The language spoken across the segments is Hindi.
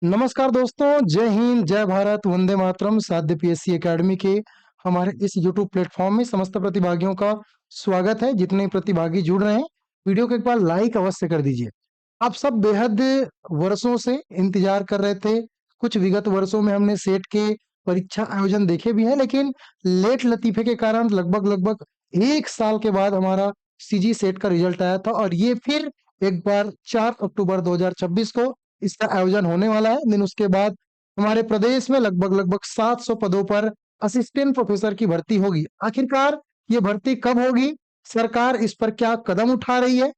नमस्कार दोस्तों, जय हिंद, जय भारत, वंदे मातरम। साध्य पीएससी एकेडमी के हमारे इस यूट्यूब प्लेटफॉर्म में समस्त प्रतिभागियों का स्वागत है। जितने प्रतिभागी जुड़ रहे हैं, वीडियो को एक बार लाइक अवश्य कर दीजिए। आप सब बेहद वर्षों से इंतजार कर रहे थे। कुछ विगत वर्षों में हमने सेट के परीक्षा आयोजन देखे भी हैं, लेकिन लेट लतीफे के कारण लगभग 1 साल के बाद हमारा सीजी सेट का रिजल्ट आया था और ये फिर एक बार 4 अक्टूबर 2026 को इसका आयोजन होने वाला है। दिन उसके बाद हमारे प्रदेश में लगभग 700 पदों पर असिस्टेंट प्रोफेसर की भर्ती होगी। आखिरकार ये भर्ती कब होगी? सरकार इस पर क्या कदम उठा रही है?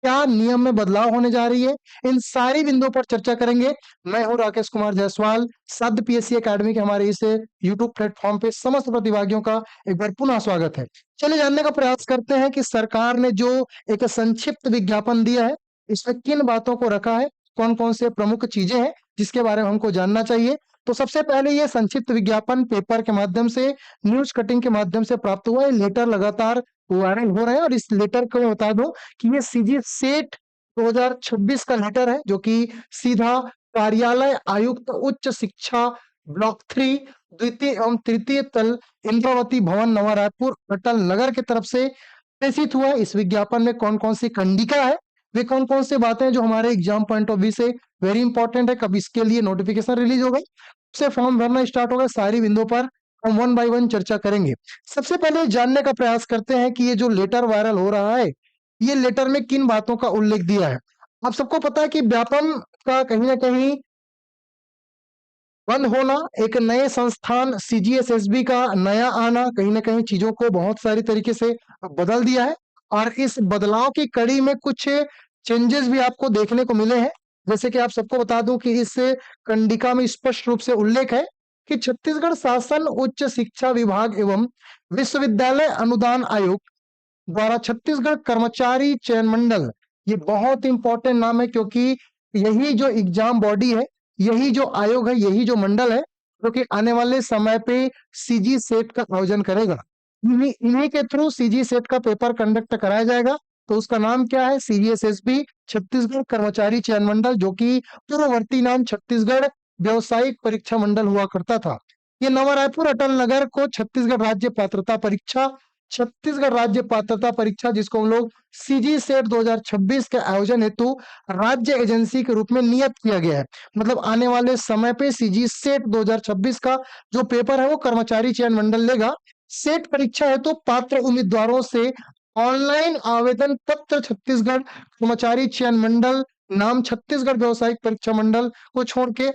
क्या नियम में बदलाव होने जा रही है? इन सारी बिंदुओं पर चर्चा करेंगे। मैं हूं राकेश कुमार जायसवाल। साध्य पीएससी एकेडमी के हमारे इस यूट्यूब प्लेटफॉर्म पे समस्त प्रतिभागियों का एक बार पुनः स्वागत है। चलिए जानने का प्रयास करते हैं कि सरकार ने जो एक संक्षिप्त विज्ञापन दिया है, इसमें किन बातों को रखा है, कौन-कौन से प्रमुख चीजें हैं जिसके बारे में हमको जानना चाहिए। तो सबसे पहले ये संक्षिप्त विज्ञापन पेपर के माध्यम से, न्यूज़ कटिंग के माध्यम से प्राप्त हुआ है। लेटर लगातार वायरल हो रहे हैं और इस लेटर को मैं बता दूं कि ये सीजी सेट 2026 का लेटर है, जो कि सीधा कार्यालय आयुक्त उच्च शिक्षा ब्लॉक 3 द्वितीय एवं तृतीय तल इंद्रावती भवन नवा रायपुर अटल नगर की तरफ से प्रेषित हुआ है। इस विज्ञापन में कौन-कौन सी कंडिका है, वे कौन-कौन से बातें हैं जो हमारे एग्जाम पॉइंट ऑफ व्यू से वेरी इंपॉर्टेंट है, कब इसके लिए नोटिफिकेशन रिलीज हो गई, से फॉर्म भरना स्टार्ट होगा, सारी बिंदुओं पर हम वन बाय वन चर्चा करेंगे। सबसे पहले जानने का प्रयास करते हैं कि ये जो लेटर वायरल हो रहा है, ये लेटर में किन बातों का उल्लेख दिया है। आप सबको पता है कि व्यापम का कहीं ना कहीं बंद होना, एक नए संस्थान सीजीएसएसबी का नया आना कहीं न कहीं चीज़ों को बहुत सारी तरीके से बदल दिया है और इस बदलाव की कड़ी में कुछ चेंजेस भी आपको देखने को मिले हैं। जैसे कि आप सबको बता दूँ कि इस कंडिका में स्पष्ट रूप से उल्लेख है कि छत्तीसगढ़ शासन उच्च शिक्षा विभाग एवं विश्वविद्यालय अनुदान आयोग द्वारा छत्तीसगढ़ कर्मचारी चयन मंडल, ये बहुत इंपॉर्टेंट नाम है क्योंकि यही जो एग्जाम बॉडी है, यही जो आयोग है, यही जो मंडल है, जो कि आने वाले समय पे सीजी सेट का आयोजन करेगा। इन्हीं इन्हीं के थ्रू सीजी सेट का पेपर कंडक्ट कराया जाएगा। तो उसका नाम क्या है? सीजीएसएसबी छत्तीसगढ़ कर्मचारी चयन मंडल, जो कि पूर्ववर्ती नाम छत्तीसगढ़ व्यावसायिक परीक्षा मंडल हुआ करता था। ये नवा रायपुर अटल नगर को छत्तीसगढ़ राज्य पात्रता परीक्षा, जिसको हम लोग सीजी सेट 2026 के आयोजन हेतु राज्य एजेंसी के रूप में नियत किया गया है। मतलब आने वाले समय पे सीजी सेट 2026 का जो पेपर है वो कर्मचारी चयन मंडल लेगा। सेट परीक्षा हेतु पात्र उम्मीदवारों से ऑनलाइन आवेदन पत्र छत्तीसगढ़ कर्मचारी चयन मंडल नाम छत्तीसगढ़ व्यावसायिक परीक्षा मंडल को छोड़ के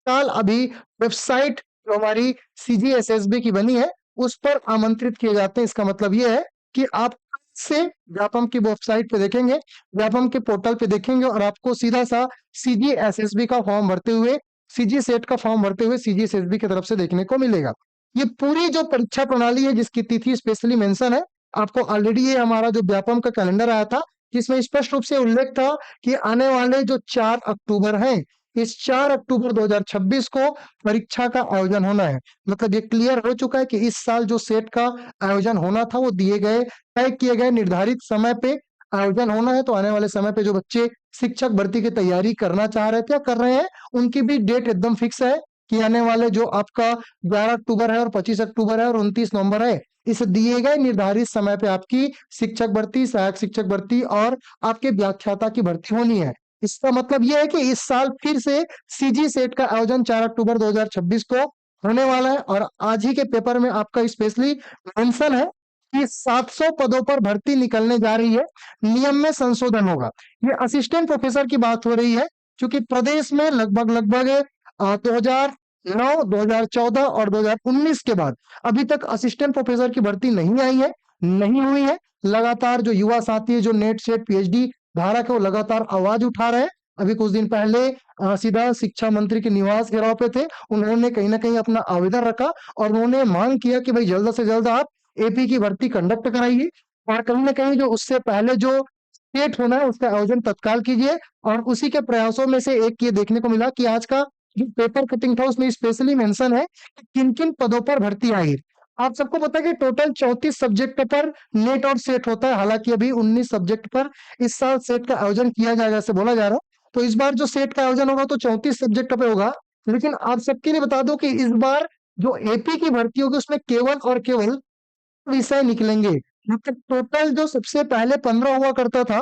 काल अभी वेबसाइट जो हमारी सीजीएसएसबी की बनी है उस पर आमंत्रित किए जाते हैं। इसका मतलब ये है कि आप से व्यापम की वेबसाइट पे देखेंगे, व्यापम के पोर्टल पे देखेंगे और आपको सीधा सा सीजीएसएसबी का फॉर्म भरते हुए, सीजी सेट का फॉर्म भरते हुए सीजीएसएसबी की तरफ से देखने को मिलेगा। ये पूरी जो परीक्षा प्रणाली है जिसकी तिथि स्पेशली मेंशन है, आपको ऑलरेडी ये हमारा जो व्यापम का कैलेंडर आया था, जिसमें स्पष्ट रूप से उल्लेख था कि आने वाले जो 4 अक्टूबर हैं, इस 4 अक्टूबर 2026 को परीक्षा का आयोजन होना है। मतलब ये क्लियर हो चुका है कि इस साल जो सेट का आयोजन होना था वो दिए गए, तय किए गए निर्धारित समय पे आयोजन होना है। तो आने वाले समय पे जो बच्चे शिक्षक भर्ती की तैयारी करना चाह रहे थे या कर रहे हैं, उनकी भी डेट एकदम फिक्स है कि आने वाले जो आपका 11 अक्टूबर है और 25 अक्टूबर है और 29 नवंबर है, इस दिए गए निर्धारित समय पे आपकी शिक्षक भर्ती, सहायक शिक्षक भर्ती और आपके व्याख्याता की भर्ती होनी है। इसका मतलब ये है कि इस साल फिर से सीजी सेट का आयोजन 4 अक्टूबर 2026 को होने वाला है और आज ही के पेपर में आपका स्पेशली मेंशन है कि 700 पदों पर भर्ती निकलने जा रही है। नियम में संशोधन होगा। ये असिस्टेंट प्रोफेसर की बात हो रही है, क्योंकि प्रदेश में लगभग 2009, 2014 और 2019 के बाद अभी तक असिस्टेंट प्रोफेसर की भर्ती नहीं आई है, नहीं हुई है। लगातार जो युवा साथी है, जो नेट सेट पीएचडी धारक है, वो लगातार आवाज उठा रहे हैं। अभी कुछ दिन पहले सीधा शिक्षा मंत्री के निवास घेराव पे थे। उन्होंने कहीं ना कहीं अपना आवेदन रखा और उन्होंने मांग किया कि भाई जल्द से जल्द आप एपी की भर्ती कंडक्ट कराइए और कहीं ना कहीं जो उससे पहले जो स्टेट होना है उसका आयोजन तत्काल कीजिए। और उसी के प्रयासों में से एक ये देखने को मिला कि आज का जो पेपर कटिंग था उसमें स्पेशली मेंशन है कि किन किन पदों पर भर्ती आएगी। आप सबको पता है कि टोटल 34 सब्जेक्ट पर नेट और सेट होता है। हालांकि अभी 19 सब्जेक्ट पर इस साल सेट का आयोजन किया जाएगा, ऐसे बोला जा रहा है। तो इस बार जो सेट का आयोजन होगा तो 34 सब्जेक्ट पे होगा। लेकिन आप सबके लिए बता दूं कि इस बार जो एपी की भर्ती होगी उसमें केवल और केवल विषय निकलेंगे। मतलब टोटल जो सबसे पहले 15 हुआ करता था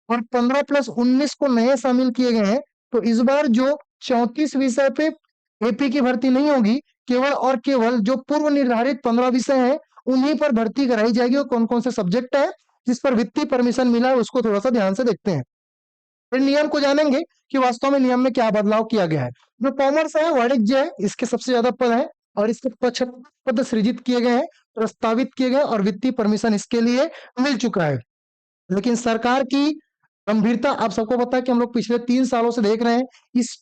और 15+19 को नए शामिल किए गए हैं। तो इस बार जो 34 विषय पे एपी की भर्ती नहीं होगी, केवल और केवल जो पूर्व निर्धारित 15 विषय हैं उन्हीं पर भर्ती कराई जाएगी। और कौन कौन से सब्जेक्ट है जिस पर वित्तीय परमिशन मिला है उसको थोड़ा सा ध्यान से देखते हैं। फिर नियम को जानेंगे कि वास्तव में नियम में क्या बदलाव किया गया है। जो कॉमर्स है, वाणिज्य है, इसके सबसे ज्यादा पद है और इसके 75 पद सृजित किए गए हैं, प्रस्तावित किए गए और वित्तीय परमिशन इसके लिए मिल चुका है। लेकिन सरकार की गंभीरता आप सबको पता है कि हम लोग पिछले 3 सालों से देख रहे हैं। इस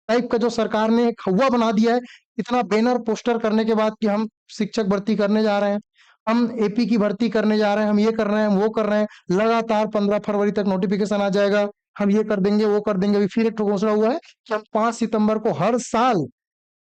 टाइप का जो सरकार ने एक हवा बना दिया है, इतना बैनर पोस्टर करने के बाद कि हम शिक्षक भर्ती करने जा रहे हैं, हम एपी की भर्ती करने जा रहे हैं, हम ये कर रहे हैं, हम वो कर रहे हैं। लगातार 15 फरवरी तक नोटिफिकेशन आ जाएगा, हम ये कर देंगे, वो कर देंगे। अभी फिर एक ठो घोषणा हुआ है कि हम 5 सितंबर को हर साल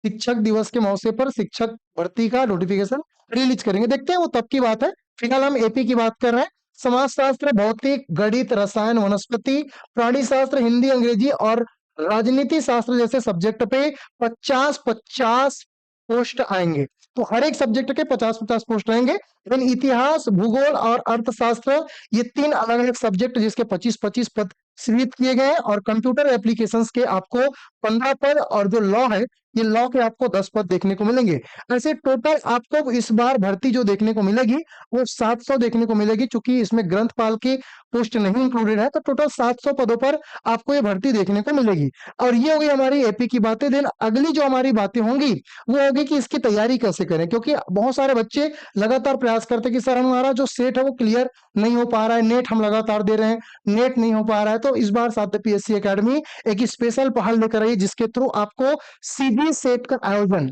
शिक्षक दिवस के मौके पर शिक्षक भर्ती का नोटिफिकेशन रिलीज करेंगे। देखते हैं, वो तब की बात है। फिलहाल हम एपी की बात कर रहे हैं। समाजशास्त्र, भौतिक, गणित, रसायन, वनस्पति, प्राणी शास्त्र, हिंदी, अंग्रेजी और राजनीति शास्त्र जैसे सब्जेक्ट पे 50-50 पोस्ट आएंगे। तो हर एक सब्जेक्ट के 50-50 पोस्ट रहेंगे। लेकिन इतिहास, भूगोल और अर्थशास्त्र, ये 3 अलग अलग सब्जेक्ट जिसके 25-25 पद सृजित किए गए हैं। और कंप्यूटर एप्लीकेशंस के आपको 15 पद और जो लॉ है, ये लॉ के आपको 10 पद देखने को मिलेंगे। ऐसे टोटल आपको इस बार भर्ती जो देखने को मिलेगी वो 700 देखने को मिलेगी। चूंकि इसमें ग्रंथपाल की पोस्ट नहीं इंक्लूडेड है, तो टोटल 700 पदों पर आपको ये भर्ती देखने को मिलेगी। और ये हो गई हमारी एपी की बातें। देन अगली जो हमारी बातें होंगी वो होगी कि इसकी तैयारी कैसे करें। क्योंकि बहुत सारे बच्चे लगातार प्रयास करते हैं कि सर हमारा जो सेट है वो क्लियर नहीं हो पा रहा है, नेट हम लगातार दे रहे हैं, नेट नहीं हो पा रहा है। तो इस बार साध्य पीएससी एकेडमी एक स्पेशल पहल लेकर आई है, जिसके थ्रू आपको सीधी सेट का आयोजन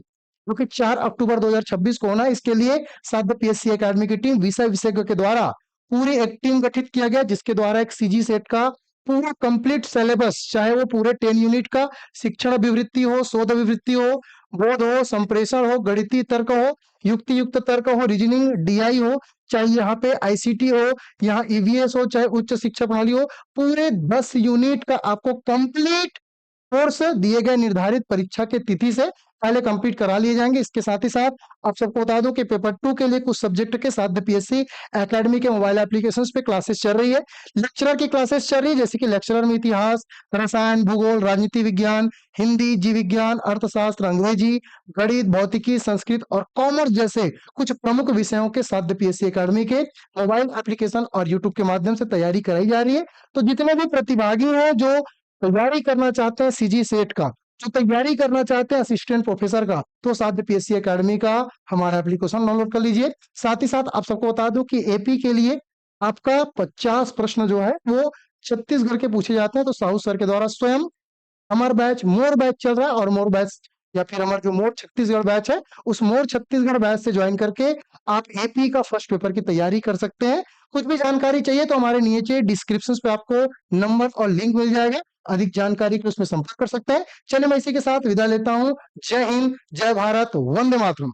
जो कि 4 अक्टूबर 2026 को होना है, इसके लिए साध्य पीएससी एकेडमी की टीम विषय विशेषज्ञ के द्वारा पूरी एक टीम गठित किया गया, जिसके द्वारा एक सीजी सेट का पूरा कंप्लीट सिलेबस, चाहे वो पूरे 10 यूनिट का शिक्षण अभिवृत्ति हो, शोध अभिवृत्ति हो, बोध हो, संप्रेषण हो, गणितीय तर्क हो, युक्ति युक्त तर्क हो, रीजनिंग, डीआई हो, चाहे यहाँ पे आईसीटी हो, यहाँ ईवीएस हो, चाहे उच्च शिक्षा प्रणाली हो, पूरे 10 यूनिट का आपको कंप्लीट कोर्स दिए गए निर्धारित परीक्षा के तिथि से पहले कंप्लीट करा लिए जाएंगे। इसके साथ ही साथ आप सबको बता दूं कि पेपर 2 के लिए कुछ सब्जेक्ट के साथ पीएससी एकेडमी के मोबाइल एप्लीकेशंस पे क्लासेस चल रही है। लेक्चरर की क्लासेस चल रही है, जैसे कि लेक्चरर में इतिहास, रसायन, भूगोल, राजनीति विज्ञान, हिंदी, जीव विज्ञान, अर्थशास्त्र, अंग्रेजी, गणित, भौतिकी, संस्कृत और कॉमर्स जैसे कुछ प्रमुख विषयों के साथ पीएससी एकेडमी के मोबाइल एप्लीकेशन और यूट्यूब के माध्यम से तैयारी कराई जा रही है। तो जितने भी प्रतिभागी हैं जो तैयारी करना चाहते हैं सीजी सेट का, जो तैयारी करना चाहते हैं असिस्टेंट प्रोफेसर का, तो साथ पीएससी एकेडमी का हमारा एप्लीकेशन डाउनलोड कर लीजिए। साथ ही साथ आप सबको बता दूं कि एपी के लिए आपका 50 प्रश्न जो है वो छत्तीसगढ़ के पूछे जाते हैं। तो साहू सर के द्वारा स्वयं हमार बैच, मोर बैच चल रहा है, और मोर बैच या फिर हमारा जो मोर छत्तीसगढ़ बैच है, उस मोर छत्तीसगढ़ बैच से ज्वाइन करके आप एपी का फर्स्ट पेपर की तैयारी कर सकते हैं। कुछ भी जानकारी चाहिए तो हमारे नीचे डिस्क्रिप्शन पे आपको नंबर और लिंक मिल जाएगा, अधिक जानकारी के उसमें संपर्क कर सकते हैं। चलिए मैं इसी के साथ विदा लेता हूँ। जय हिंद, जय भारत, वंदे मातरम।